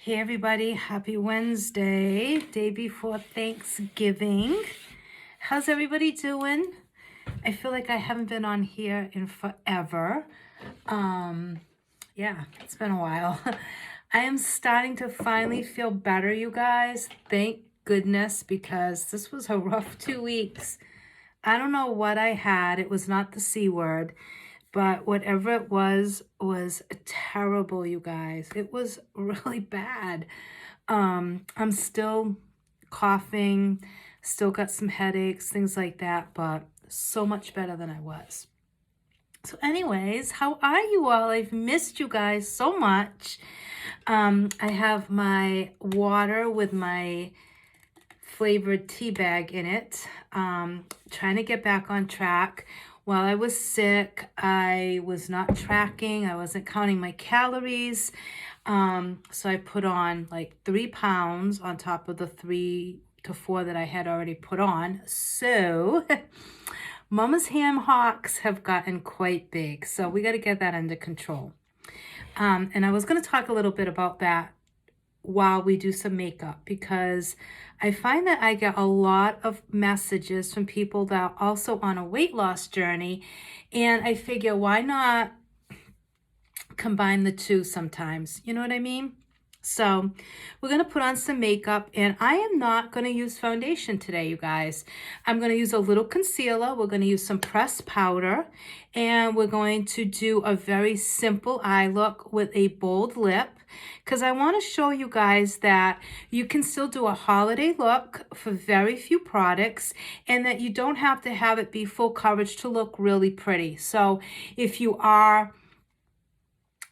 Hey everybody, happy Wednesday, day before Thanksgiving. How's everybody doing? I feel like I haven't been on here in forever. Yeah, it's been a while. I am starting to finally feel better, you guys. Thank goodness, because this was a rough 2 weeks. I don't know what I had. It was not the C word. But whatever it was terrible, you guys. It was really bad. I'm still coughing, still got some headaches, things like that, but so much better than I was. So anyways, how are you all? I've missed you guys so much. I have my water with my flavored tea bag in it. Trying to get back on track. While I was sick, I was not tracking. I wasn't counting my calories. So I put on like 3 pounds on top of the 3 to 4 that I had already put on. So Mama's ham hocks have gotten quite big. So we got to get that under control. And I was going to talk a little bit about that while we do some makeup, because I find that I get a lot of messages from people that are also on a weight loss journey, and I figure why not combine the two sometimes, you know what I mean? So we're going to put on some makeup, and I am not going to use foundation today, you guys. I'm going to use a little concealer. We're going to use some pressed powder, and we're going to do a very simple eye look with a bold lip, because I want to show you guys that you can still do a holiday look for very few products, and that you don't have to have it be full coverage to look really pretty. So if you are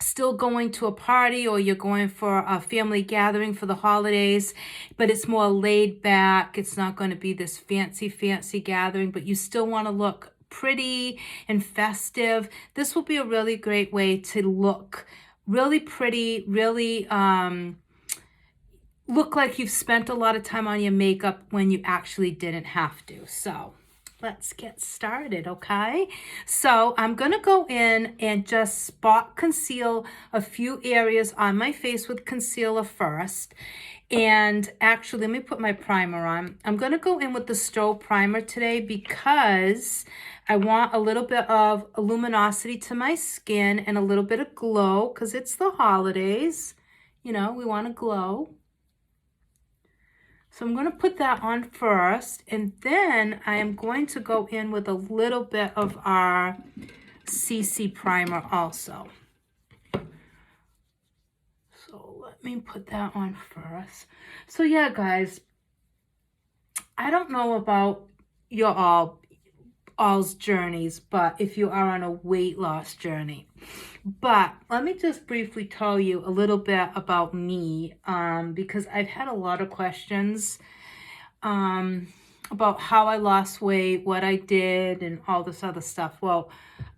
still going to a party, or you're going for a family gathering for the holidays, but it's more laid back, it's not going to be this fancy gathering, but you still want to look pretty and festive, this will be a really great way to look really pretty, really look like you've spent a lot of time on your makeup when you actually didn't have to. So let's get started, okay? So I'm going to go in and just spot conceal a few areas on my face with concealer first. And actually, let me put my primer on. I'm going to go in with the Stove Primer today because I want a little bit of luminosity to my skin and a little bit of glow, because it's the holidays. You know, we want to glow. So I'm going to put that on first, and then I am going to go in with a little bit of our CC primer also. So let me put that on first. So yeah, guys, I don't know about your all's journeys, but if you are on a weight loss journey. But let me just briefly tell you a little bit about me, because I've had a lot of questions about how I lost weight, what I did, and all this other stuff. Well,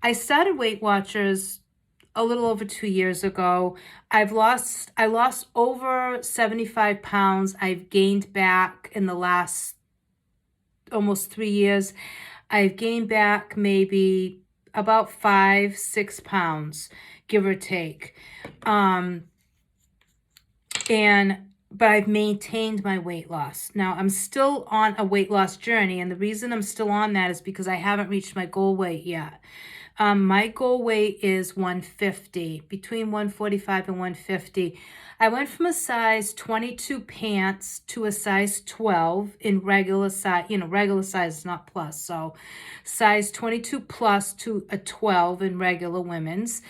I started Weight Watchers a little over 2 years ago. I lost over 75 pounds. I've gained back in the last almost 3 years. I've gained back maybe about 5-6 pounds, give or take. But I've maintained my weight loss. Now, I'm still on a weight loss journey, and the reason I'm still on that is because I haven't reached my goal weight yet. My goal weight is 150, between 145 and 150. I went from a size 22 pants to a size 12 in regular size, regular size is not plus. So size 22 plus to a 12 in regular women's.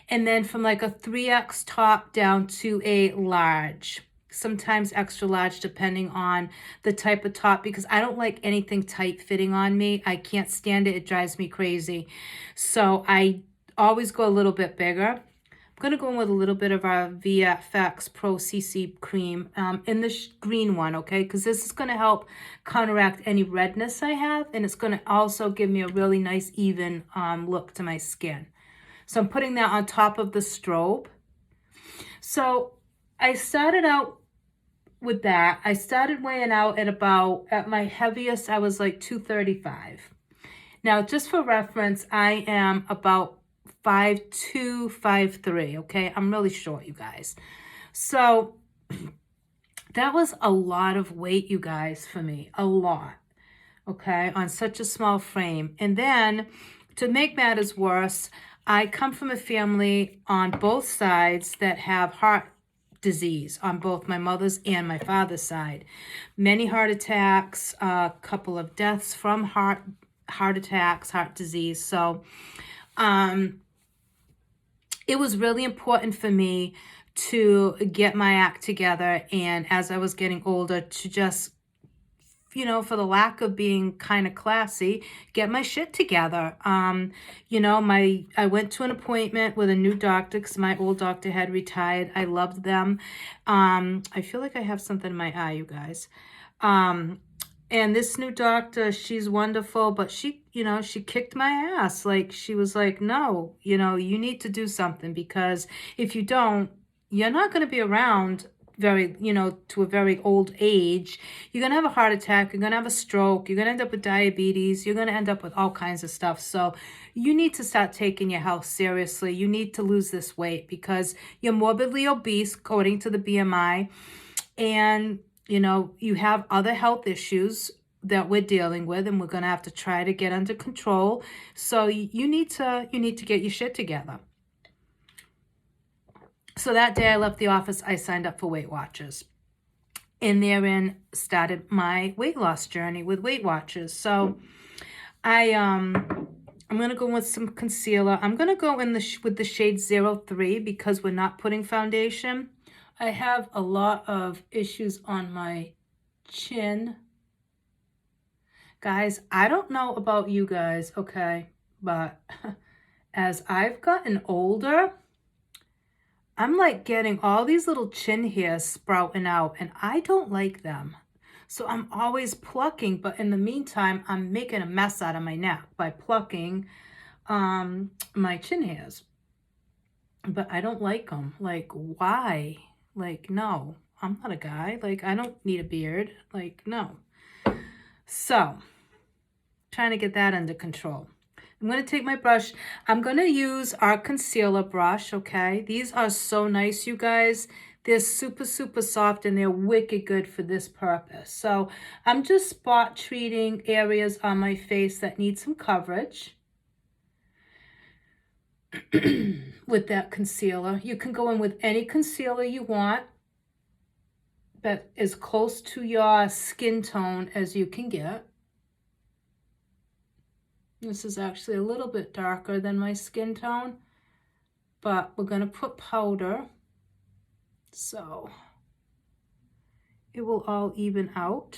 And then from like a 3X top down to a large, sometimes extra large, depending on the type of top, because I don't like anything tight fitting on me. I can't stand it. It drives me crazy. So I always go a little bit bigger. I'm going to go in with a little bit of our VFX Pro CC cream in the green one, okay? Because this is going to help counteract any redness I have, and it's going to also give me a really nice even look to my skin. So I'm putting that on top of the strobe. So I started out with that. I started weighing out at my heaviest, I was like 235. Now, just for reference, I am about 5'2", 5'3", okay? I'm really short, you guys. So That was a lot of weight, you guys, for me. A lot. Okay, on such a small frame. And then, to make matters worse, I come from a family on both sides that have heart disease on both my mother's and my father's side. Many heart attacks, a couple of deaths from heart attacks, heart disease. So it was really important for me to get my act together, and as I was getting older, to just, for the lack of being kind of classy, get my shit together. I went to an appointment with a new doctor because my old doctor had retired. I loved them. I feel like I have something in my eye, you guys. And this new doctor, she's wonderful, but she kicked my ass. Like, she was like, no, you need to do something, because if you don't, you're not going to be around to a very old age. You're going to have a heart attack. You're going to have a stroke. You're going to end up with diabetes. You're going to end up with all kinds of stuff. So you need to start taking your health seriously. You need to lose this weight because you're morbidly obese, according to the BMI. And you have other health issues that we're dealing with, and we're going to have to try to get under control. So you need to get your shit together. So that day I left the office, I signed up for Weight Watchers. And therein started my weight loss journey with Weight Watchers. So I'm going to go with some concealer. I'm going to go with the shade 03 because we're not putting foundation. I have a lot of issues on my chin. Guys, I don't know about you guys, okay? But as I've gotten older, I'm like getting all these little chin hairs sprouting out, and I don't like them. So I'm always plucking, but in the meantime, I'm making a mess out of my neck by plucking my chin hairs. But I don't like them. Like, why? Like, no, I'm not a guy. Like, I don't need a beard. Like, no. So, trying to get that under control. I'm going to take my brush. I'm going to use our concealer brush, okay? These are so nice, you guys. They're super, super soft, and they're wicked good for this purpose. So, I'm just spot treating areas on my face that need some coverage with that concealer. You can go in with any concealer you want that is close to your skin tone as you can get. This is actually a little bit darker than my skin tone, but we're going to put powder so it will all even out.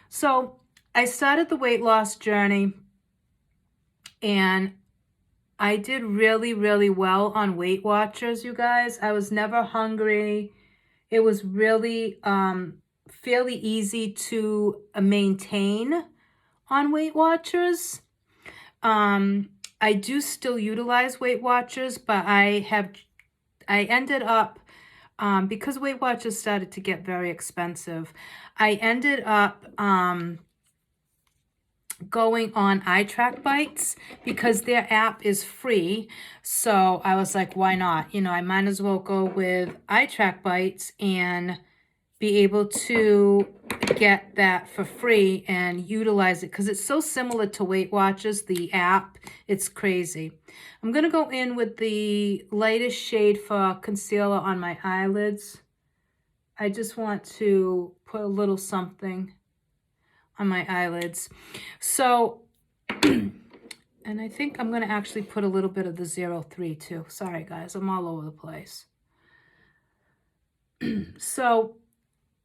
So I started the weight loss journey, and I did really, really well on Weight Watchers, you guys. I was never hungry. It was really fairly easy to maintain on Weight Watchers. I do still utilize Weight Watchers, but I ended up, because Weight Watchers started to get very expensive, I ended up going on iTrackBites because their app is free. So I was like, why not? I might as well go with iTrackBites and be able to get that for free and utilize it because it's so similar to Weight Watchers, the app. It's crazy. I'm going to go in with the lightest shade for concealer on my eyelids. I just want to put a little something on my eyelids. So, and I think I'm going to actually put a little bit of the 03 too. Sorry, guys. I'm all over the place. So,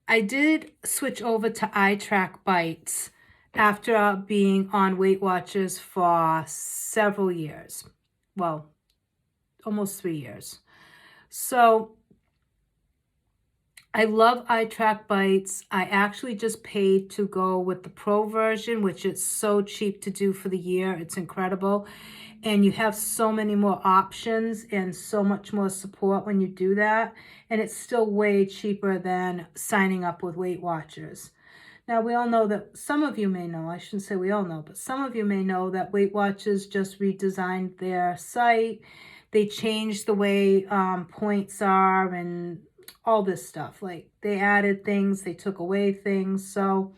I did switch over to iTrackBites after being on Weight Watchers for several years. Well, almost 3 years. So I love iTrackBites. I actually just paid to go with the Pro version, which is so cheap to do for the year. It's incredible. And you have so many more options and so much more support when you do that. And it's still way cheaper than signing up with Weight Watchers. Now, we all know that some of you may know, I shouldn't say we all know, but some of you may know that Weight Watchers just redesigned their site. They changed the way points are and all this stuff. Like they added things, they took away things. So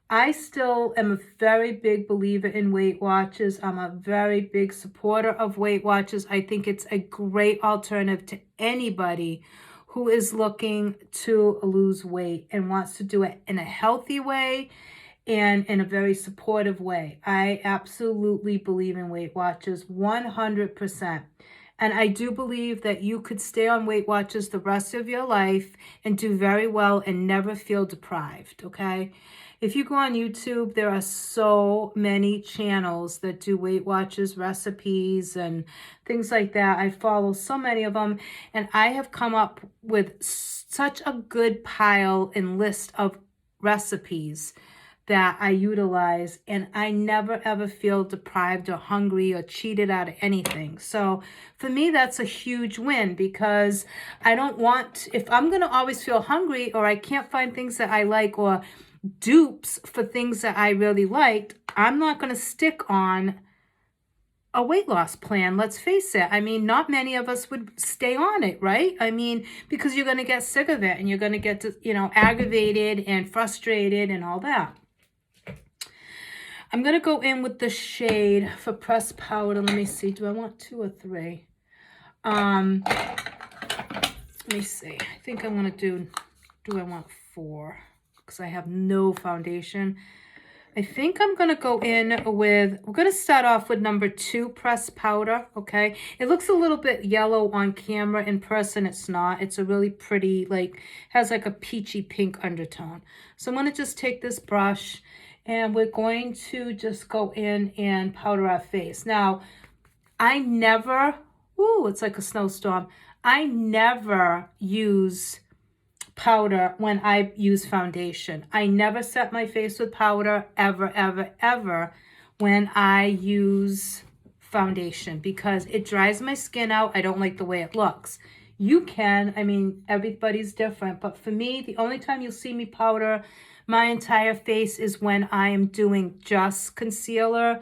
I still am a very big believer in Weight Watchers. I'm a very big supporter of Weight Watchers. I think it's a great alternative to anybody who is looking to lose weight and wants to do it in a healthy way and in a very supportive way. I absolutely believe in Weight Watchers 100%. And I do believe that you could stay on Weight Watchers the rest of your life and do very well and never feel deprived, okay? If you go on YouTube, there are so many channels that do Weight Watchers recipes and things like that. I follow so many of them, and I have come up with such a good pile and list of recipes that I utilize, and I never ever feel deprived or hungry or cheated out of anything. So for me, that's a huge win, because I don't want, if I'm going to always feel hungry or I can't find things that I like or dupes for things that I really liked, I'm not going to stick on a weight loss plan. Let's face it. I mean, not many of us would stay on it, right? I mean, because you're going to get sick of it and you're going to get, aggravated and frustrated and all that. I'm going to go in with the shade for pressed powder. Let me see. Do I want 2 or 3? Let me see. I think I'm going to do I want 4? Because I have no foundation. I think I'm going to go in with, we're going to start off with number 2 pressed powder, okay? It looks a little bit yellow on camera. In person, it's not. It's a really pretty, has like a peachy pink undertone. So I'm going to just take this brush and we're going to just go in and powder our face. Now, I never, it's like a snowstorm. I never use powder when I use foundation. I never set my face with powder ever, ever, ever when I use foundation, because it dries my skin out. I don't like the way it looks. You can, everybody's different, but for me, the only time you'll see me powder my entire face is when I am doing just concealer,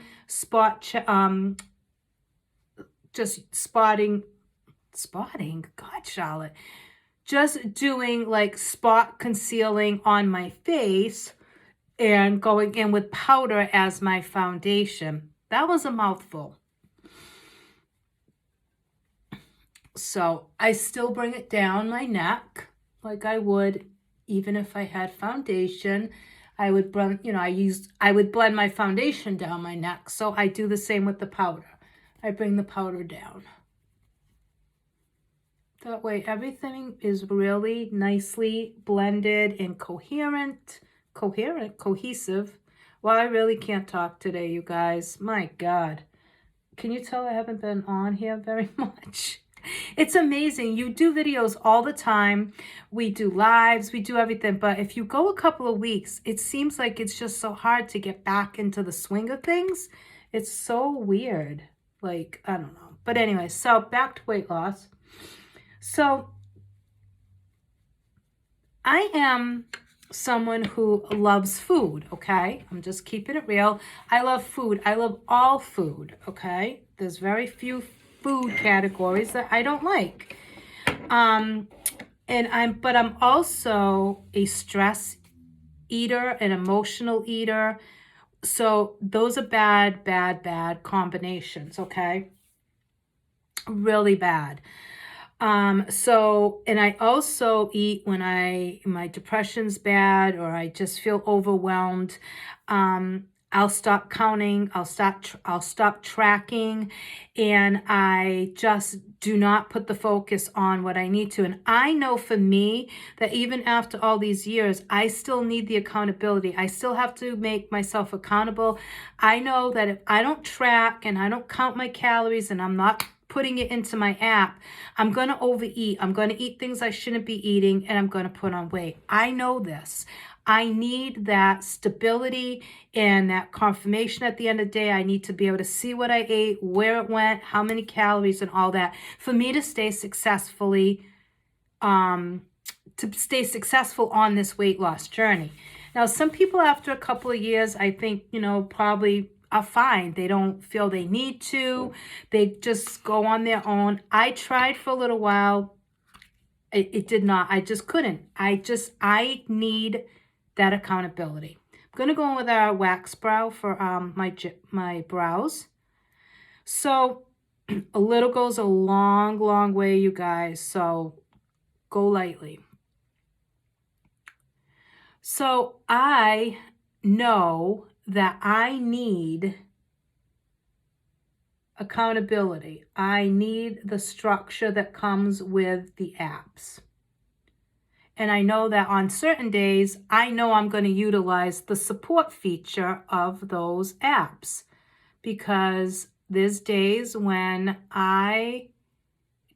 just spotting, God, Charlotte. Just doing like spot concealing on my face and going in with powder as my foundation. That was a mouthful. So I still bring it down my neck like I would even if I had foundation. I would blend, I would blend my foundation down my neck. So I do the same with the powder. I bring the powder down. That way everything is really nicely blended and cohesive. Well, I really can't talk today, you guys. My God. Can you tell I haven't been on here very much? It's amazing. You do videos all the time. We do lives, we do everything. But if you go a couple of weeks, it seems like it's just so hard to get back into the swing of things. It's so weird. I don't know. But anyway, so back to weight loss. So I am someone who loves food, okay? I'm just keeping it real. I love food. I love all food, okay? There's very few food categories that I don't like. But I'm also a stress eater, an emotional eater. So those are bad combinations, okay? Really bad. And I also eat when my depression's bad or I just feel overwhelmed. I'll stop counting, I'll stop tracking, and I just do not put the focus on what I need to. And I know for me that even after all these years, I still need the accountability. I still have to make myself accountable. I know that if I don't track and I don't count my calories and I'm not putting it into my app, I'm going to overeat. I'm going to eat things I shouldn't be eating, and I'm going to put on weight. I know this. I need that stability and that confirmation at the end of the day. I need to be able to see what I ate, where it went, how many calories and all that for me to stay successful on this weight loss journey. Now, some people after a couple of years, I think, probably are fine. They don't feel they need to. They just go on their own. I tried for a little while. It did not. I just couldn't. I need that accountability. I'm going to go in with our wax brow for my brows. So a little goes a long, long way, you guys. So go lightly. So I know that I need accountability. I need the structure that comes with the apps. And I know that on certain days, I know I'm going to utilize the support feature of those apps, because there's days when I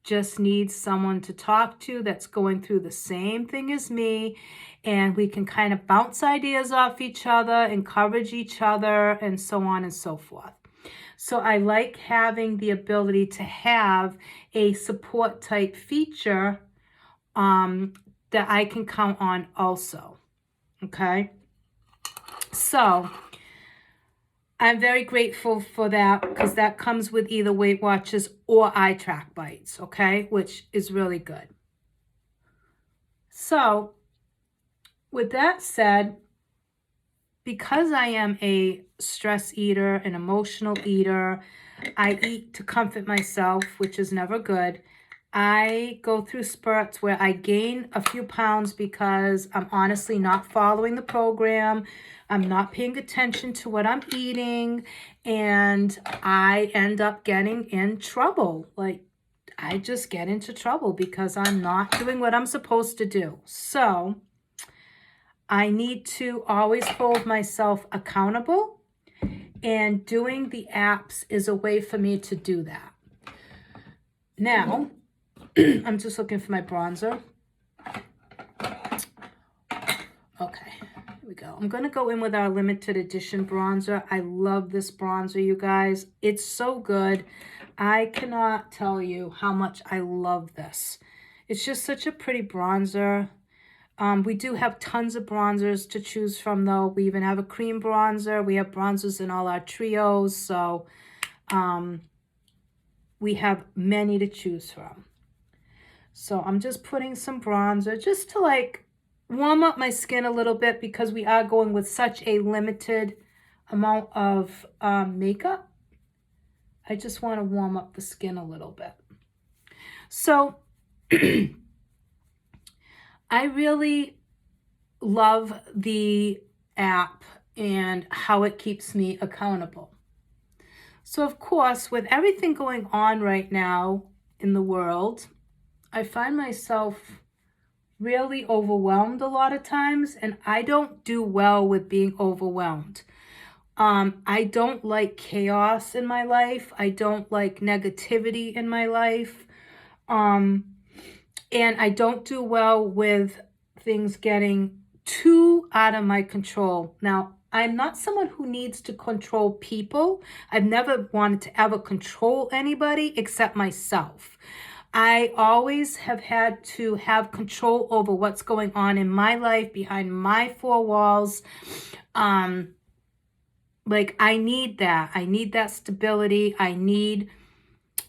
just need someone to talk to that's going through the same thing as me, and we can kind of bounce ideas off each other, encourage each other, and so on and so forth. So I like having the ability to have a support type feature that I can count on also. Okay. So I'm very grateful for that, because that comes with either Weight Watchers or eye track bites. Okay. Which is really good. So with that said, because I am a stress eater, an emotional eater, I eat to comfort myself, which is never good. I go through spurts where I gain a few pounds because I'm honestly not following the program. I'm not paying attention to what I'm eating, and I end up getting in trouble. Like, I just get into trouble because I'm not doing what I'm supposed to do. So I need to always hold myself accountable, and doing the apps is a way for me to do that. Now, I'm just looking for my bronzer. Okay, here we go. I'm going to go in with our limited edition bronzer. I love this bronzer, you guys. It's so good. I cannot tell you how much I love this. It's just such a pretty bronzer. We do have tons of bronzers to choose from, though. We even have a cream bronzer. We have bronzers in all our trios. So we have many to choose from. So I'm just putting some bronzer just to like warm up my skin a little bit, because we are going with such a limited amount of makeup. I just want to warm up the skin a little bit. So I really love the app and how it keeps me accountable. So of course, with everything going on right now in the world, I find myself really overwhelmed a lot of times, and I don't do well with being overwhelmed. I don't like chaos in my life. I don't like negativity in my life. And I don't do well with things getting too out of my control. Now, I'm not someone who needs to control people. I've never wanted to ever control anybody except myself. I always have had to have control over what's going on in my life behind my four walls. Like, I need that. I need that stability. I need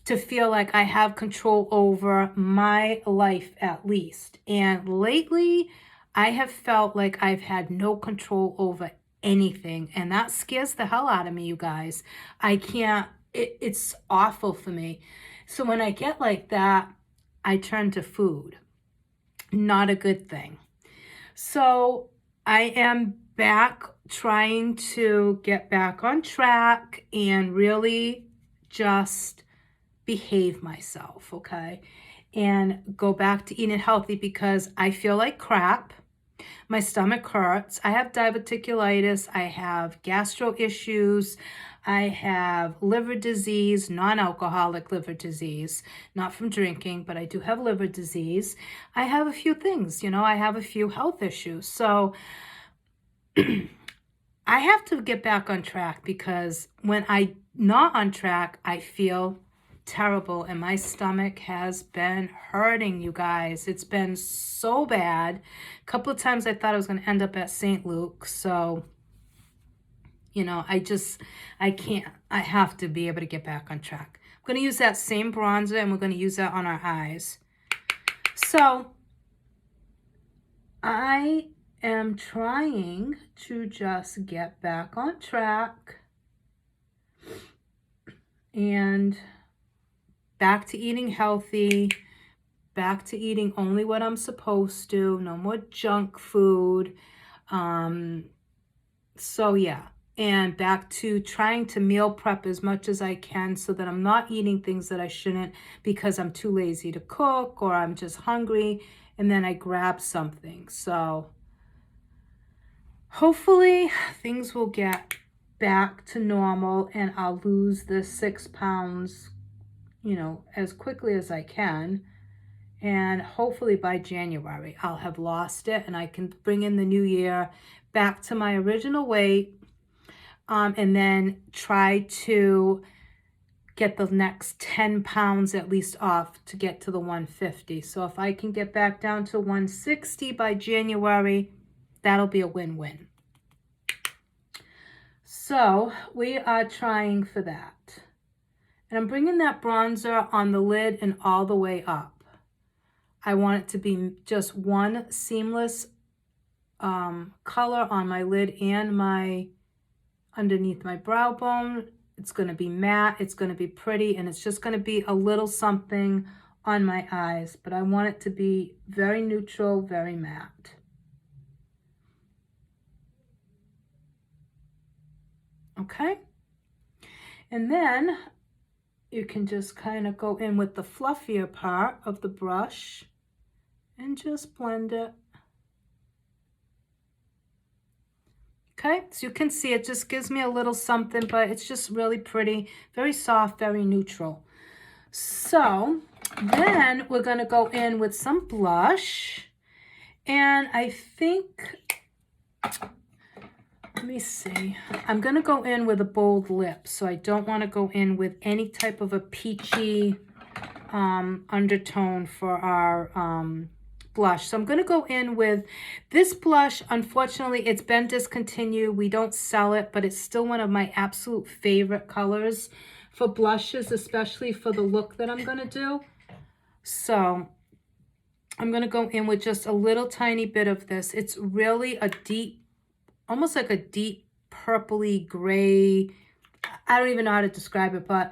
to feel like I have control over my life, at least. And lately, I have felt like I've had no control over anything. And that scares the hell out of me, you guys. I can't, it's awful for me. So when I get like that, I turn to food. Not a good thing. So I am back trying to get back on track and really just behave myself, okay? And go back to eating healthy, because I feel like crap. My stomach hurts. I have diverticulitis. I have gastro issues. I have liver disease, non-alcoholic liver disease, not from drinking, but I do have liver disease. I have a few things, I have a few health issues. So I have to get back on track, because when I'm not on track, I feel terrible, and my stomach has been hurting, you guys. It's been so bad. A couple of times I thought I was going to end up at St. Luke's. So You know, I can't. I have to be able to get back on track. I'm going to use that same bronzer, and we're going to use that on our eyes. So I am trying to just get back on track and back to eating healthy, back to eating only what I'm supposed to, no more junk food. So yeah, and back to trying to meal prep as much as I can so that I'm not eating things that I shouldn't because I'm too lazy to cook or I'm just hungry and then I grab something. So hopefully things will get back to normal and I'll lose the 6 pounds, you know, as quickly as I can. And hopefully by January, I'll have lost it and I can bring in the new year back to my original weight, and then try to get the next 10 pounds at least off to get to the 150. So if I can get back down to 160 by January, that'll be a win-win. So we are trying for that. And I'm bringing that bronzer on the lid and all the way up. I want it to be just one seamless color on my lid and my underneath my brow bone. It's going to be matte, it's going to be pretty, and it's just going to be a little something on my eyes. But I want it to be very neutral, very matte. Okay? And then you can just kind of go in with the fluffier part of the brush and just blend it. Okay, so you can see it just gives me a little something, but it's just really pretty, very soft, very neutral. So then we're going to go in with some blush. And I think, let me see, I'm going to go in with a bold lip. So I don't want to go in with any type of a peachy undertone for our blush. So I'm going to go in with this blush. Unfortunately, it's been discontinued. We don't sell it, but it's still one of my absolute favorite colors for blushes, especially for the look that I'm going to do. So I'm going to go in with just a little tiny bit of this. It's really a deep, almost like a deep purpley gray. I don't even know how to describe it, but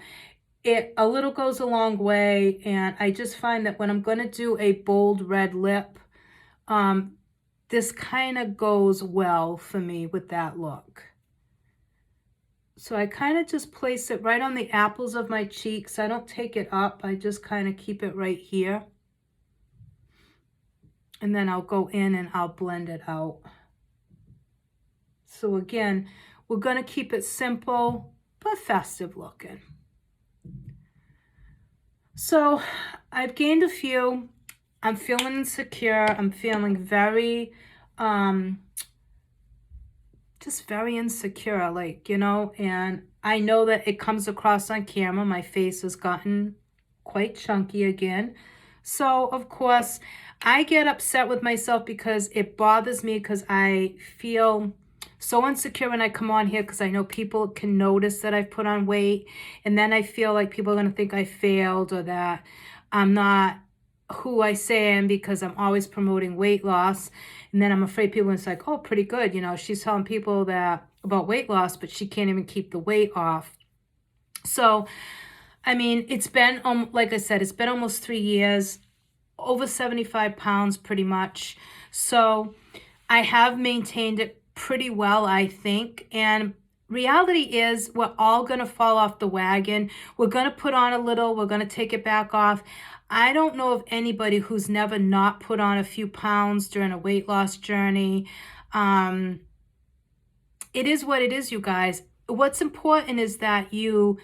a little goes a long way, and I just find that when I'm going to do a bold red lip, this kind of goes well for me with that look. So I kind of just place it right on the apples of my cheeks. I don't take it up. I just kind of keep it right here. And then I'll go in and I'll blend it out. So again, we're going to keep it simple, but festive looking. So I've gained a few. I'm feeling insecure. I'm feeling very, just very insecure, like, you know, and I know that it comes across on camera. My face has gotten quite chunky again. So, of course, I get upset with myself because it bothers me because I feel so insecure when I come on here because I know people can notice that I've put on weight, and then I feel like people are going to think I failed or that I'm not who I say I am because I'm always promoting weight loss. And then I'm afraid people are like, oh, pretty good. You know, she's telling people that about weight loss, but she can't even keep the weight off. So, I mean, it's been, like I said, it's been almost 3 years, over 75 pounds pretty much. So I have maintained it pretty well, I think. And reality is we're all going to fall off the wagon. We're going to put on a little. We're going to take it back off. I don't know of anybody who's never not put on a few pounds during a weight loss journey. It is what it is, you guys. What's important is that you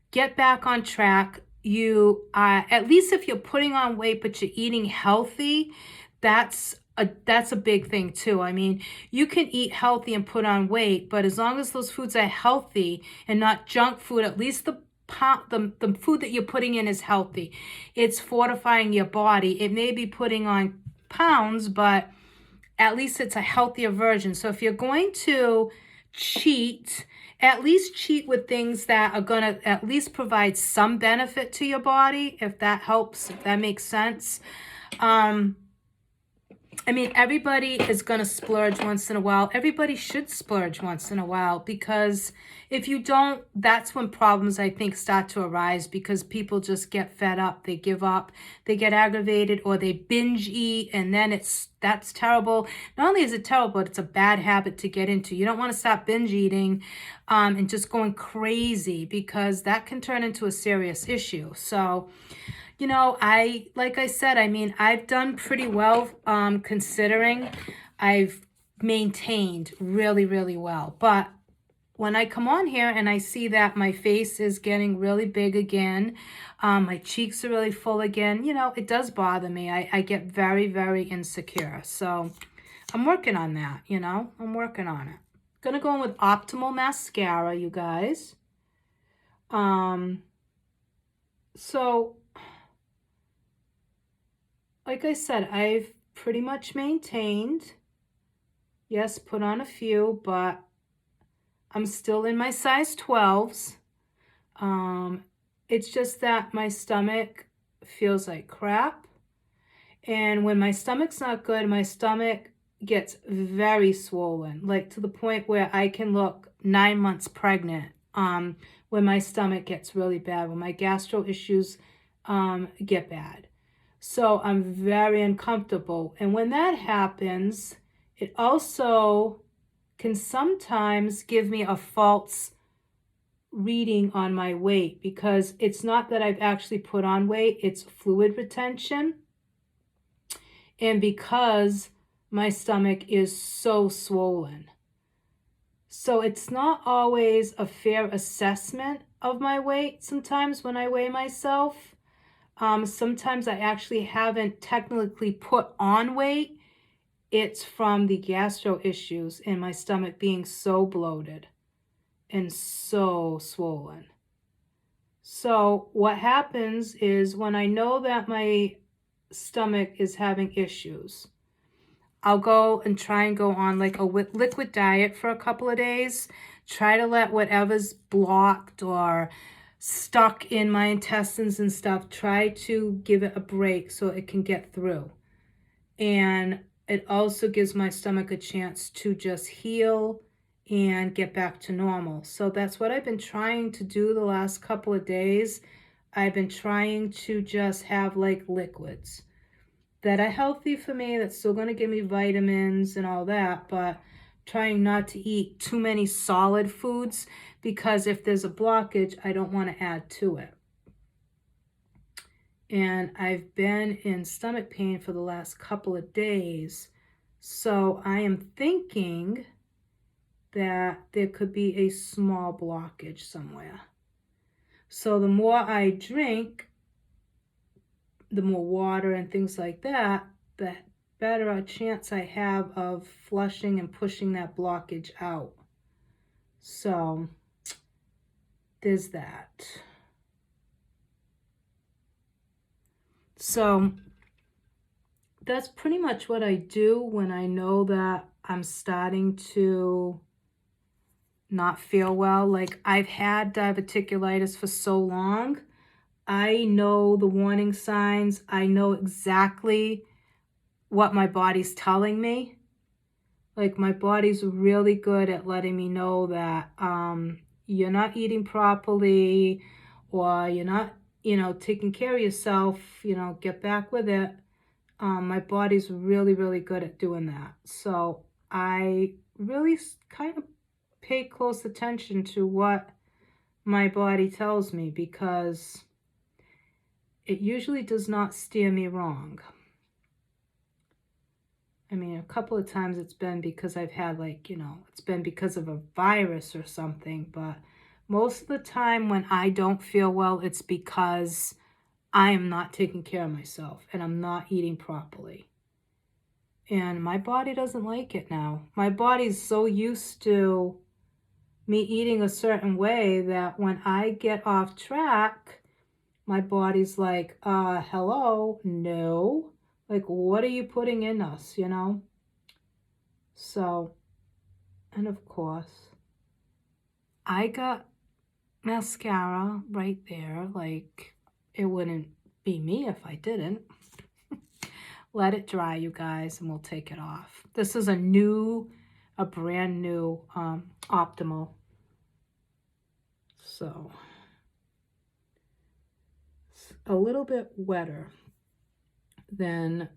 get back on track. You, at least if you're putting on weight, but you're eating healthy, that's a big thing too. I mean, you can eat healthy and put on weight, but as long as those foods are healthy and not junk food, at least the food that you're putting in is healthy. It's fortifying your body. It may be putting on pounds, but at least it's a healthier version. So if you're going to cheat at least cheat with things that are going to at least provide some benefit to your body, if that helps, if that makes sense. I mean, everybody is going to splurge once in a while. Everybody should splurge once in a while, because if you don't, that's when problems, I think, start to arise, because people just get fed up. They give up, they get aggravated, or they binge eat, and then that's terrible. Not only is it terrible, but it's a bad habit to get into. You don't want to stop binge eating and just going crazy, because that can turn into a serious issue. So, you know, like I said, I mean, I've done pretty well considering. I've maintained really, really well. But when I come on here and I see that my face is getting really big again, my cheeks are really full again, you know, it does bother me. I get very, very insecure. So I'm working on that, you know, I'm working on it. Gonna go in with Optimal Mascara, you guys. So like I said, I've pretty much maintained. Yes, put on a few, but I'm still in my size 12s. It's just that my stomach feels like crap. And when my stomach's not good, my stomach gets very swollen, like to the point where I can look 9 months pregnant when my stomach gets really bad, when my gastro issues get bad. So I'm very uncomfortable. And when that happens, it also can sometimes give me a false reading on my weight, because it's not that I've actually put on weight, it's fluid retention. And because my stomach is so swollen. So it's not always a fair assessment of my weight sometimes when I weigh myself. Sometimes I actually haven't technically put on weight. It's from the gastro issues and my stomach being so bloated and so swollen. So what happens is, when I know that my stomach is having issues, I'll go and try and go on like a liquid diet for a couple of days. Try to let whatever's blocked or stuck in my intestines and stuff, try to give it a break so it can get through. And it also gives my stomach a chance to just heal and get back to normal. So that's what I've been trying to do the last couple of days. I've been trying to just have like liquids that are healthy for me, that's still going to give me vitamins and all that, but trying not to eat too many solid foods, because if there's a blockage, I don't want to add to it. And I've been in stomach pain for the last couple of days, so I am thinking that there could be a small blockage somewhere. So the more I drink, the more water and things like that, the better a chance I have of flushing and pushing that blockage out. So there's that. So that's pretty much what I do when I know that I'm starting to not feel well. Like, I've had diverticulitis for so long. I know the warning signs. I know exactly what my body's telling me. Like, my body's really good at letting me know that you're not eating properly, or you're not, taking care of yourself, get back with it. My body's really, really good at doing that. So I really kind of pay close attention to what my body tells me, because it usually does not steer me wrong. I mean, a couple of times it's been because I've had it's been because of a virus or something, but most of the time when I don't feel well, it's because I am not taking care of myself and I'm not eating properly. And my body doesn't like it now. My body's so used to me eating a certain way that when I get off track, my body's like, hello, no. Like, what are you putting in us, So, and of course, I got mascara right there. Like, it wouldn't be me if I didn't. Let it dry, you guys, and we'll take it off. This is a brand new Optimal. So, it's a little bit wetter than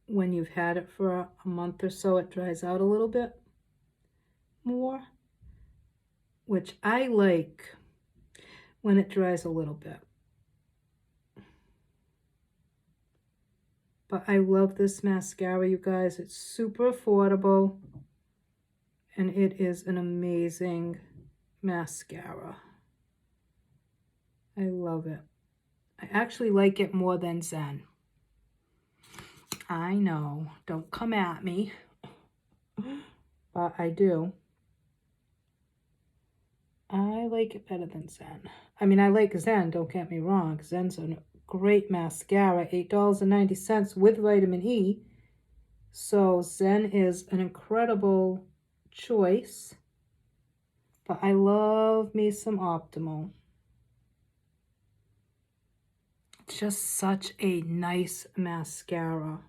when you've had it for a month or so. It dries out a little bit more, which I like when it dries a little bit. But I love this mascara, you guys. It's super affordable, and it is an amazing mascara. I love it. I actually like it more than Zen. I know, don't come at me, but I do. I like it better than Zen. I mean, I like Zen, don't get me wrong. Zen's a great mascara, $8.90 with vitamin E. So Zen is an incredible choice. But I love me some Optimal. It's just such a nice mascara.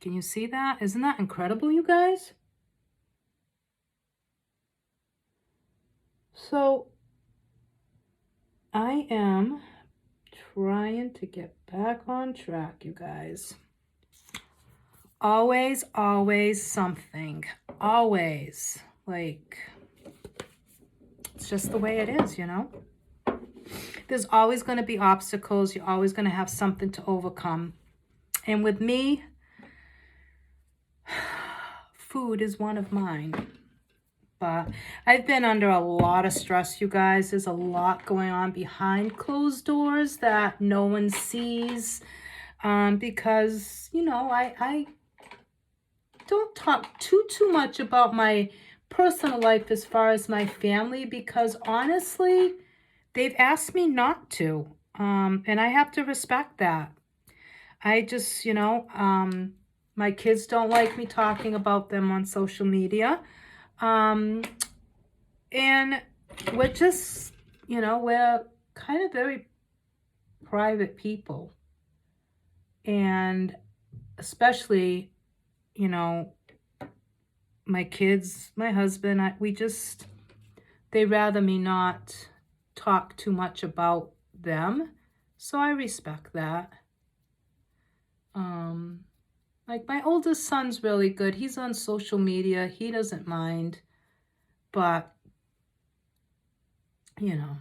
Can you see that? Isn't that incredible, you guys? So I am trying to get back on track, you guys. Always, always something. Always. Like, it's just the way it is, you know? There's always going to be obstacles. You're always going to have something to overcome. And with me, food is one of mine. But I've been under a lot of stress, you guys. There's a lot going on behind closed doors that no one sees. Because, you know, I don't talk too much about my personal life as far as my family, because honestly, they've asked me not to. And I have to respect that. I just, you know, my kids don't like me talking about them on social media. And we're just, you know, we're kind of very private people. And especially, you know, my kids, my husband, they rather me not talk too much about them. So I respect that. Like, my oldest son's really good. He's on social media. He doesn't mind. But, you know,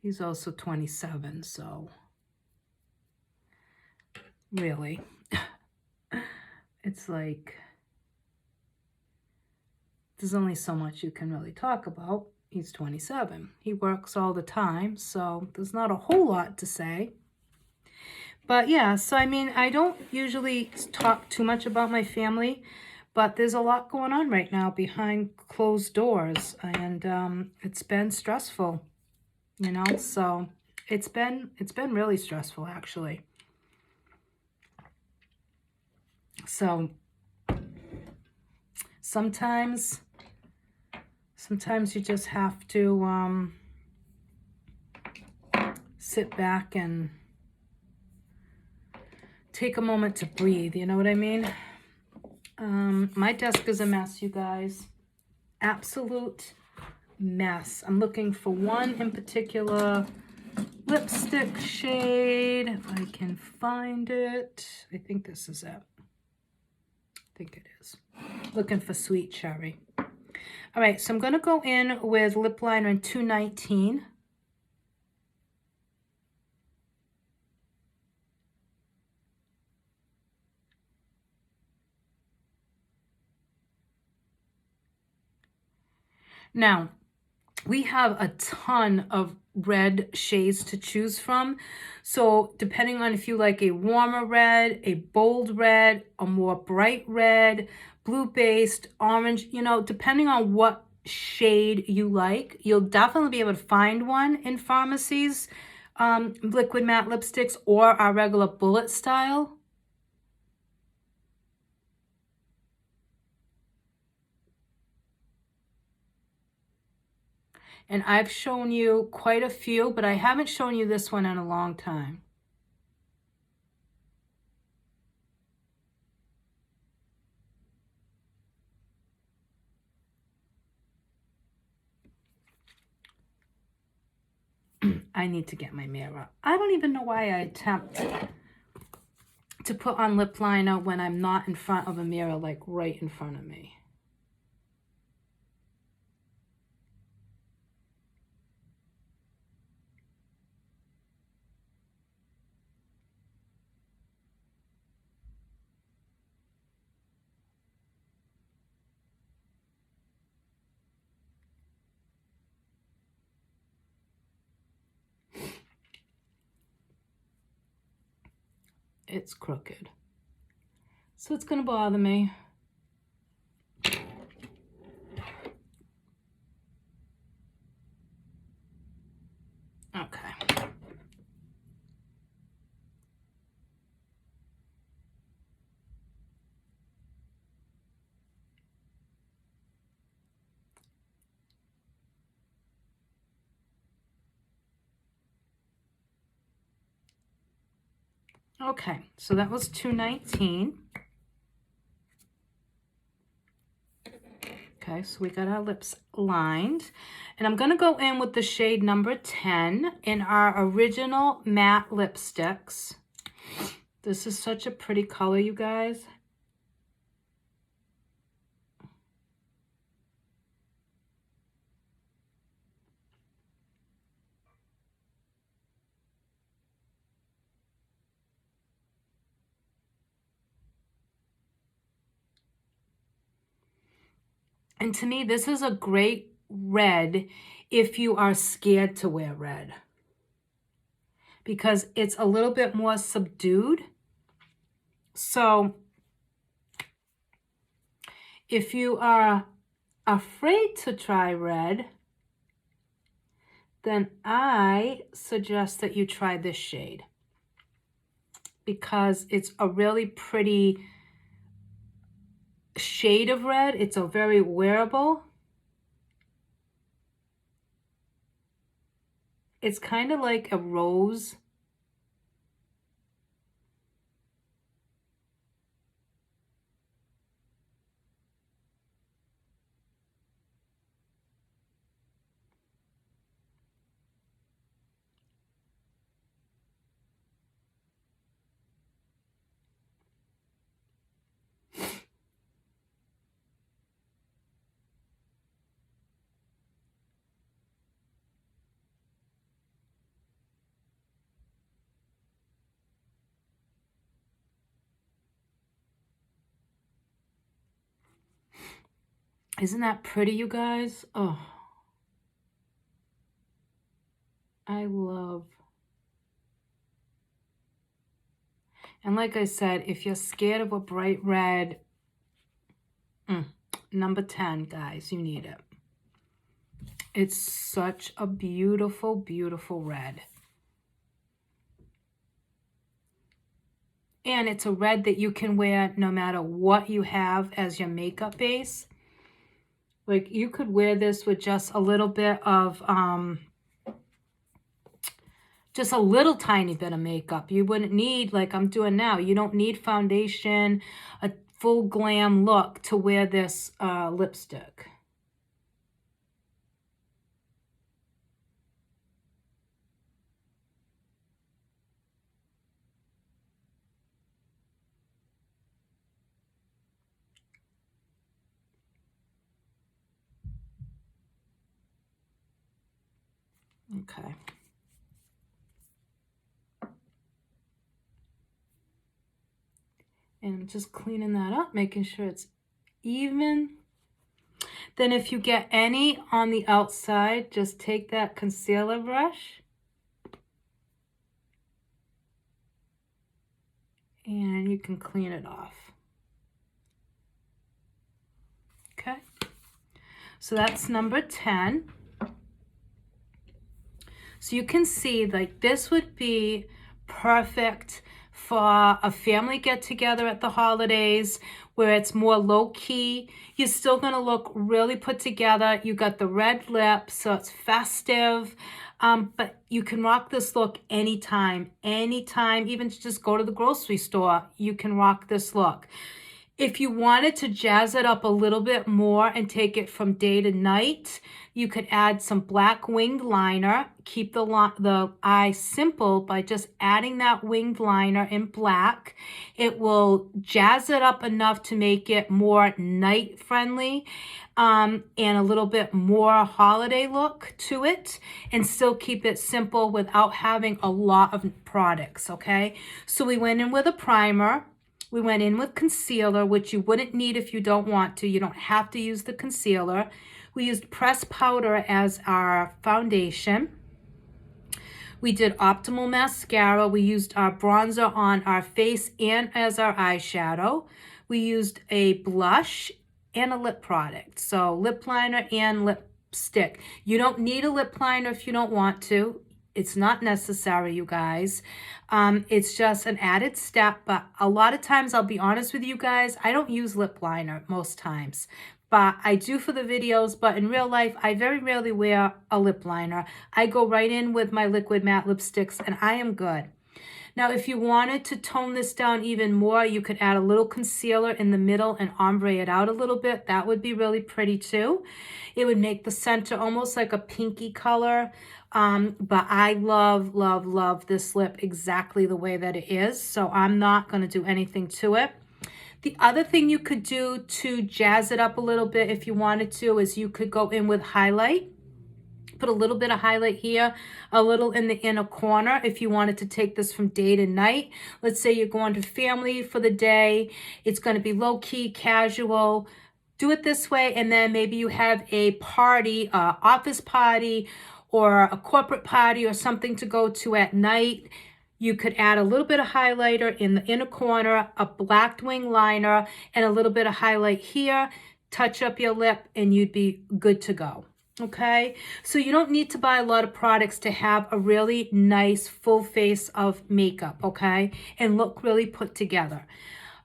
he's also 27, so really, it's like, there's only so much you can really talk about. He's 27. He works all the time, so there's not a whole lot to say. But yeah, so I mean, I don't usually talk too much about my family, but there's a lot going on right now behind closed doors, and it's been stressful, you know. So it's been really stressful, actually. So sometimes you just have to sit back and take a moment to breathe, you know what I mean? My desk is a mess, you guys. Absolute mess. I'm looking for one in particular lipstick shade, if I can find it. I think this is it. I think it is. Looking for Sweet Cherry. All right, so I'm going to go in with lip liner in 219. Now, we have a ton of red shades to choose from. So depending on if you like a warmer red, a bold red, a more bright red, blue-based, orange, you know, depending on what shade you like, you'll definitely be able to find one in pharmacies. liquid matte lipsticks or our regular bullet style. And I've shown you quite a few, but I haven't shown you this one in a long time. I need to get my mirror. I don't even know why I attempt to put on lip liner when I'm not in front of a mirror, like right in front of me. It's crooked, so it's gonna bother me. Okay. Okay, so that was 219. Okay, so we got our lips lined. And I'm going to go in with the shade number 10 in our original matte lipsticks. This is such a pretty color, you guys. And to me, this is a great red if you are scared to wear red, because it's a little bit more subdued. So if you are afraid to try red, then I suggest that you try this shade, because it's a really pretty shade of red. It's a very wearable. It's kind of like a rose. Isn't that pretty, you guys? Oh, I love. And like I said, if you're scared of a bright red, number 10, guys, you need it. It's such a beautiful, beautiful red. And it's a red that you can wear no matter what you have as your makeup base. Like, you could wear this with just a little bit of, just a little tiny bit of makeup. You wouldn't need, like I'm doing now, you don't need foundation, a full glam look to wear this lipstick. Okay. And I'm just cleaning that up, making sure it's even. Then if you get any on the outside, just take that concealer brush and you can clean it off. Okay. So that's number 10. So you can see like this would be perfect for a family get together at the holidays where it's more low key. You're still gonna look really put together. You got the red lip, so it's festive. But you can rock this look anytime, even to just go to the grocery store, you can rock this look. If you wanted to jazz it up a little bit more and take it from day to night, you could add some black winged liner. Keep the eye simple by just adding that winged liner in black. It will jazz it up enough to make it more night friendly and a little bit more holiday look to it, and still keep it simple without having a lot of products, okay? So we went in with a primer. We went in with concealer, which you wouldn't need if you don't want to. You don't have to use the concealer. We used pressed powder as our foundation. We did Optimal Mascara. We used our bronzer on our face and as our eyeshadow. We used a blush and a lip product. So lip liner and lipstick. You don't need a lip liner if you don't want to. It's not necessary, you guys. It's just an added step, but a lot of times, I'll be honest with you guys, I don't use lip liner most times, but I do for the videos. But in real life, I very rarely wear a lip liner. I go right in with my liquid matte lipsticks and I am good. Now, if you wanted to tone this down even more, you could add a little concealer in the middle and ombre it out a little bit. That would be really pretty too. It would make the center almost like a pinky color. But I love, love, love this lip exactly the way that it is. So I'm not going to do anything to it. The other thing you could do to jazz it up a little bit if you wanted to is you could go in with highlight. Put a little bit of highlight here, a little in the inner corner if you wanted to take this from day to night. Let's say you're going to family for the day. It's going to be low-key, casual. Do it this way, and then maybe you have a party, office party, or a corporate party or something to go to at night. You could add a little bit of highlighter in the inner corner, a black wing liner, and a little bit of highlight here. Touch up your lip, and you'd be good to go. Okay, so you don't need to buy a lot of products to have a really nice full face of makeup, okay, and look really put together.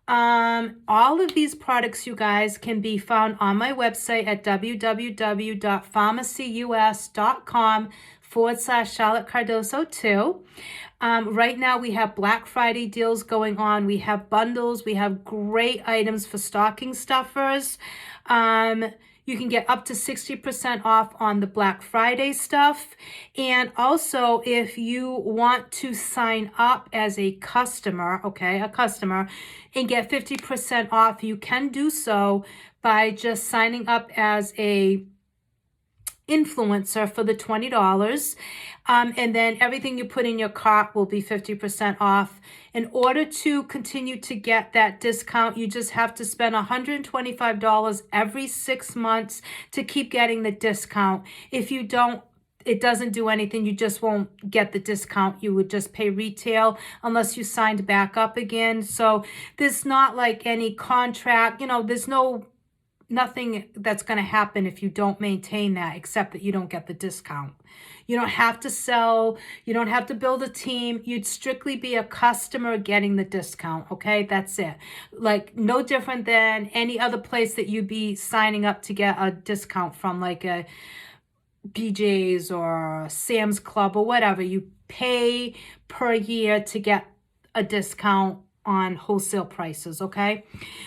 All of these products, you guys, can be found on my website at www.pharmacyus.com/Charlotte Cardoso 2. Right now we have Black Friday deals going on. We have bundles. We have great items for stocking stuffers. You can get up to 60% off on the Black Friday stuff. And also, if you want to sign up as a customer, and get 50% off, you can do so by just signing up as a influencer for the $20. And then everything you put in your cart will be 50% off. In order to continue to get that discount, you just have to spend $125 every 6 months to keep getting the discount. If you don't, it doesn't do anything. You just won't get the discount. You would just pay retail unless you signed back up again. So there's not like any contract, there's nothing that's going to happen if you don't maintain that, except that you don't get the discount. You don't have to sell. You don't have to build a team. You'd strictly be a customer getting the discount, okay? That's it. Like, no different than any other place that you'd be signing up to get a discount from, like a BJ's or Sam's Club or whatever. You pay per year to get a discount on wholesale prices, okay?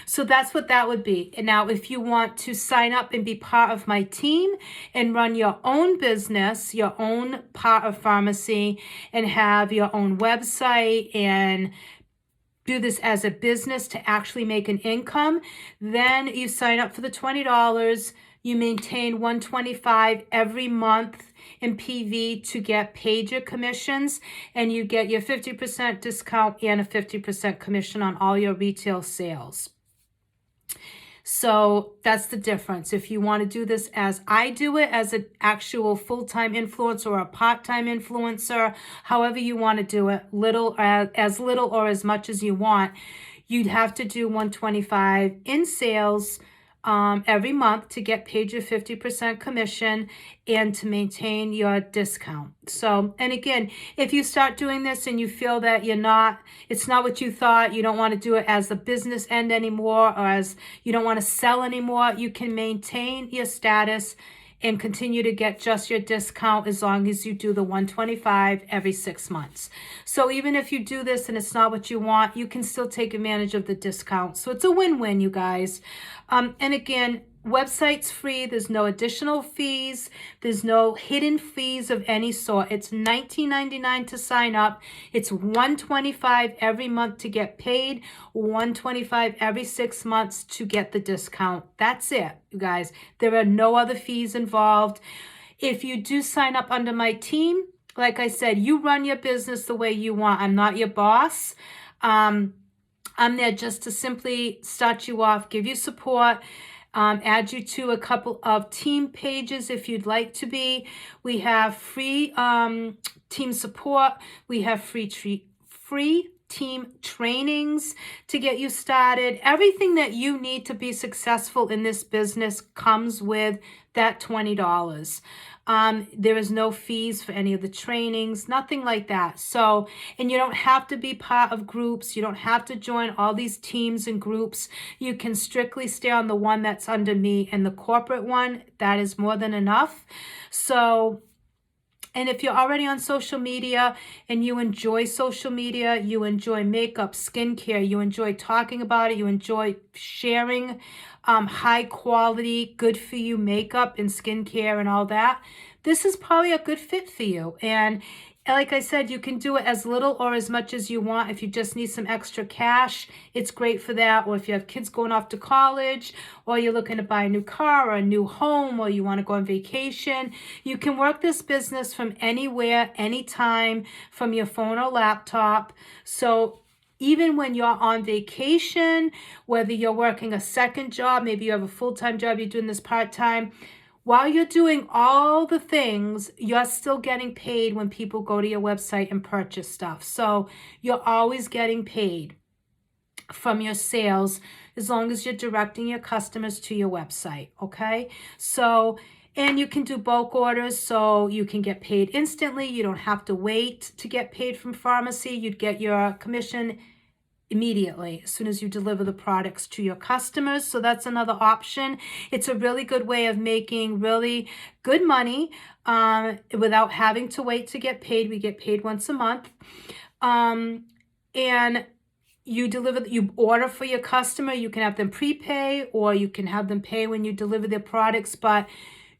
So that's what that would be. And now, if you want to sign up and be part of my team and run your own business, your own part of pharmacy, and have your own website and do this as a business to actually make an income, then you sign up for the $20. You maintain $125 every month in PV to get paid your commissions, and you get your 50% discount and a 50% commission on all your retail sales. So that's the difference. If you want to do this as I do it, as an actual full-time influencer or a part-time influencer, however you want to do it, as little or as much as you want, you'd have to do $125 in sales every month to get paid your 50% commission and to maintain your discount. So, and again, if you start doing this and you feel that it's not what you thought, you don't want to do it as a business end anymore, or as you don't want to sell anymore, you can maintain your status and continue to get just your discount as long as you do the 125 every 6 months. So even if you do this and it's not what you want, you can still take advantage of the discount. So it's a win-win, you guys. And again, website's free. There's no additional fees. There's no hidden fees of any sort. It's $19.99 to sign up. It's $125 every month to get paid, $125 every 6 months to get the discount. That's it, you guys. There are no other fees involved. If you do sign up under my team, like I said, you run your business the way you want. I'm not your boss. I'm there just to simply start you off, give you support, add you to a couple of team pages if you'd like to be. We have free team support. We have free team trainings to get you started. Everything that you need to be successful in this business comes with that $20. There is no fees for any of the trainings, nothing like that. So, and you don't have to be part of groups. You don't have to join all these teams and groups. You can strictly stay on the one that's under me, and the corporate one, that is more than enough. So, and if you're already on social media and you enjoy social media, you enjoy makeup, skincare, you enjoy talking about it, you enjoy sharing high quality, good for you makeup and skincare and all that, this is probably a good fit for you. And like I said, you can do it as little or as much as you want. If you just need some extra cash, it's great for that. Or if you have kids going off to college, or you're looking to buy a new car or a new home, or you want to go on vacation, you can work this business from anywhere, anytime, from your phone or laptop. So even when you're on vacation, whether you're working a second job, maybe you have a full-time job, you're doing this part-time, while you're doing all the things, you're still getting paid when people go to your website and purchase stuff. So you're always getting paid from your sales as long as you're directing your customers to your website, okay? So, and you can do bulk orders, so you can get paid instantly. You don't have to wait to get paid from pharmacy. You'd get your commission immediately as soon as you deliver the products to your customers. So that's another option. It's a really good way of making really good money without having to wait to get paid. We get paid once a month. And you order for your customer. You can have them prepay, or you can have them pay when you deliver their products, but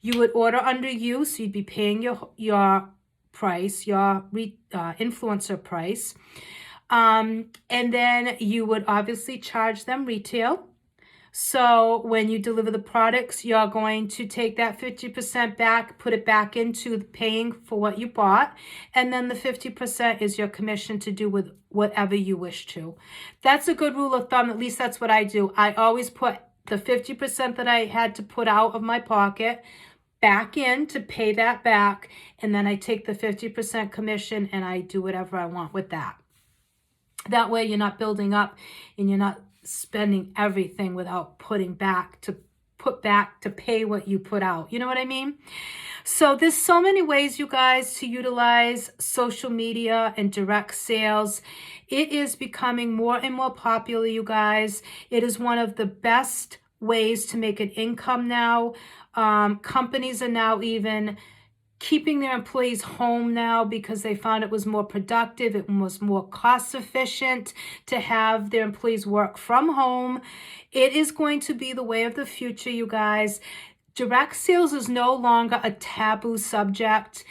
you would order under you, so you'd be paying your price, your influencer price. And then you would obviously charge them retail. So when you deliver the products, you're going to take that 50% back, put it back into paying for what you bought. And then the 50% is your commission to do with whatever you wish to. That's a good rule of thumb. At least that's what I do. I always put the 50% that I had to put out of my pocket back in to pay that back. And then I take the 50% commission and I do whatever I want with that. That way you're not building up and you're not spending everything without put back to pay what you put out. You know what I mean? So there's so many ways, you guys, to utilize social media and direct sales. It is becoming more and more popular, you guys. It is one of the best ways to make an income now. Companies are now even keeping their employees home now because they found it was more productive. It was more cost efficient to have their employees work from home. It is going to be the way of the future, you guys. Direct sales is no longer a taboo subject.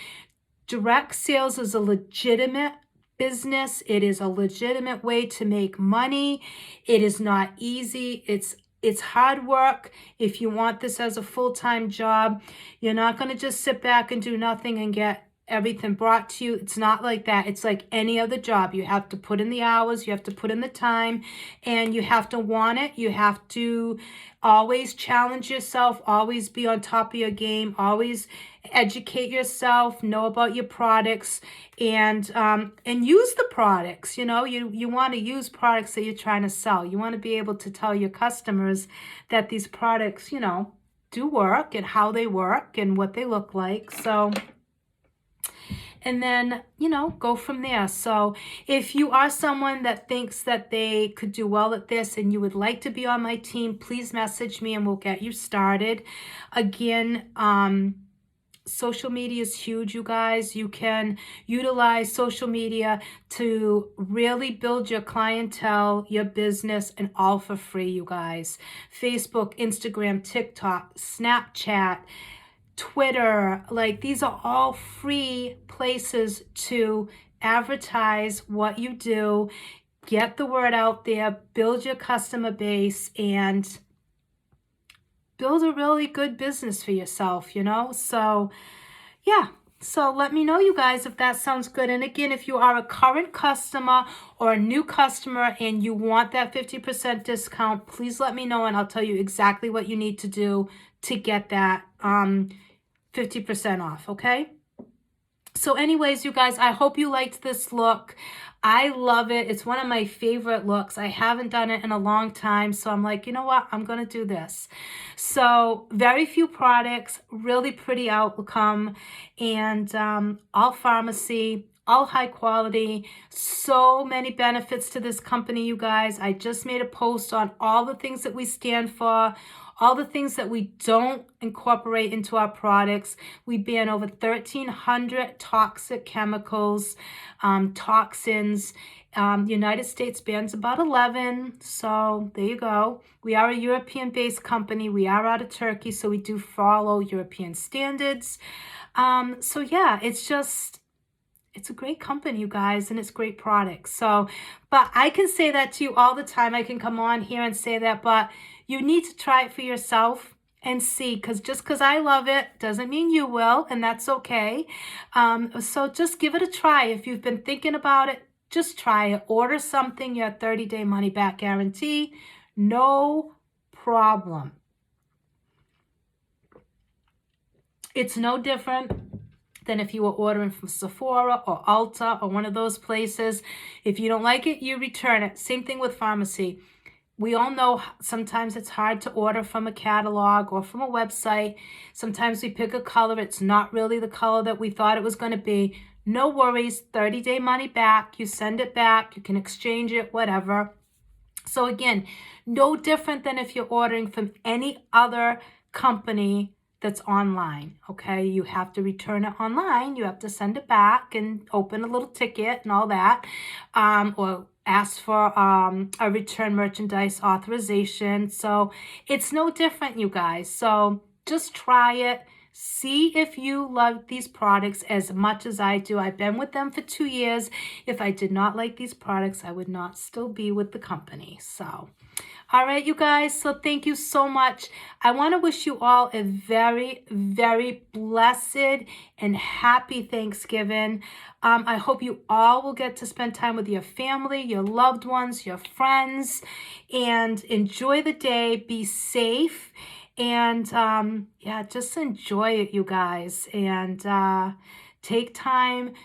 Direct sales is a legitimate business. It is a legitimate way to make money. It is not easy. It's hard work. If you want this as a full-time job, you're not going to just sit back and do nothing and get everything brought to you. It's not like that. It's like any other job. You have to put in the hours, you have to put in the time, and you have to want it. You have to always challenge yourself, always be on top of your game, always educate yourself, know about your products, and use the products. You know, you want to use products that you're trying to sell. You want to be able to tell your customers that these products, you know, do work and how they work and what they look like. So, and then, you know, go from there. So if you are someone that thinks that they could do well at this and you would like to be on my team, please message me and we'll get you started. Again, social media is huge, you guys. You can utilize social media to really build your clientele, your business, and all for free, you guys. Facebook, Instagram, TikTok, Snapchat, Twitter, like these are all free places to advertise what you do, get the word out there, build your customer base, and build a really good business for yourself, you know? So, yeah. So let me know, you guys, if that sounds good. And again, if you are a current customer or a new customer and you want that 50% discount, please let me know and I'll tell you exactly what you need to do to get that 50% off, okay? So anyways, you guys, I hope you liked this look. I love it. It's one of my favorite looks. I haven't done it in a long time, so I'm like, you know what? I'm going to do this. So very few products, really pretty outcome, and all pharmacy, all high quality. So many benefits to this company, you guys. I just made a post on all the things that we stand for, all the things that we don't incorporate into our products. We ban over 1,300 toxic chemicals, toxins. The United States bans about 11. So there you go. We are a European-based company. We are out of Turkey, so we do follow European standards. So yeah, it's a great company, you guys, and it's great products. So, but I can say that to you all the time. I can come on here and say that, but you need to try it for yourself and see, because just because I love it doesn't mean you will, and that's okay. So just give it a try. If you've been thinking about it, just try it. Order something, your 30-day money-back guarantee. No problem. It's no different than if you were ordering from Sephora or Ulta or one of those places. If you don't like it, you return it. Same thing with pharmacy. We all know sometimes it's hard to order from a catalog or from a website. Sometimes we pick a color. It's not really the color that we thought it was going to be. No worries. 30-day money back. You send it back. You can exchange it, whatever. So again, no different than if you're ordering from any other company that's online, okay? You have to return it online. You have to send it back and open a little ticket and all that, or ask for a return merchandise authorization. So it's no different, you guys. So just try it. See if you love these products as much as I do. I've been with them for 2 years. If I did not like these products, I would not still be with the company. So, all right, you guys. So thank you so much. I want to wish you all a very, very blessed and happy Thanksgiving. I hope you all will get to spend time with your family, your loved ones, your friends, and enjoy the day. Be safe. And yeah, just enjoy it, you guys, and take time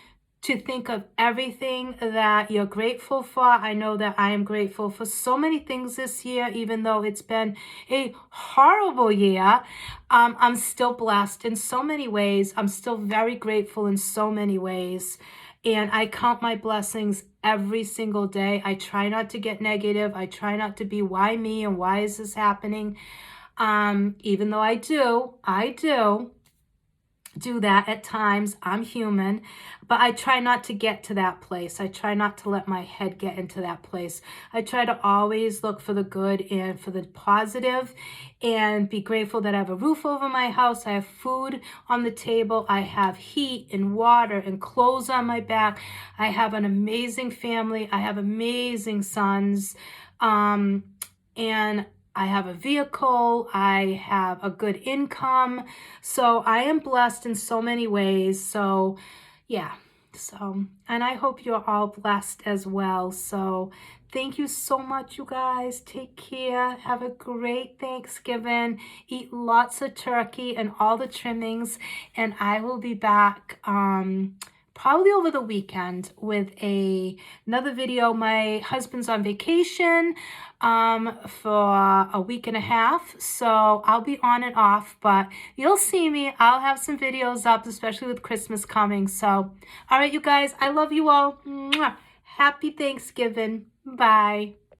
to think of everything that you're grateful for. I know that I am grateful for so many things this year, even though it's been a horrible year. I'm still blessed in so many ways. I'm still very grateful in so many ways. And I count my blessings every single day. I try not to get negative. I try not to be, why me and why is this happening? Even though I do that at times. I'm human, but I try not to get to that place. I try not to let my head get into that place. I try to always look for the good and for the positive and be grateful that I have a roof over my house. I have food on the table. I have heat and water and clothes on my back. I have an amazing family. I have amazing sons. And I have a vehicle, I have a good income, so I am blessed in so many ways. So yeah. So, and I hope you're all blessed as well. So, thank you so much, you guys. Take care. Have a great Thanksgiving. Eat lots of turkey and all the trimmings. And I will be back probably over the weekend with another video. My husband's on vacation for a week and a half, so I'll be on and off, but you'll see me. I'll have some videos up, especially with Christmas coming. So all right, you guys, I love you all. Mwah. Happy Thanksgiving. Bye.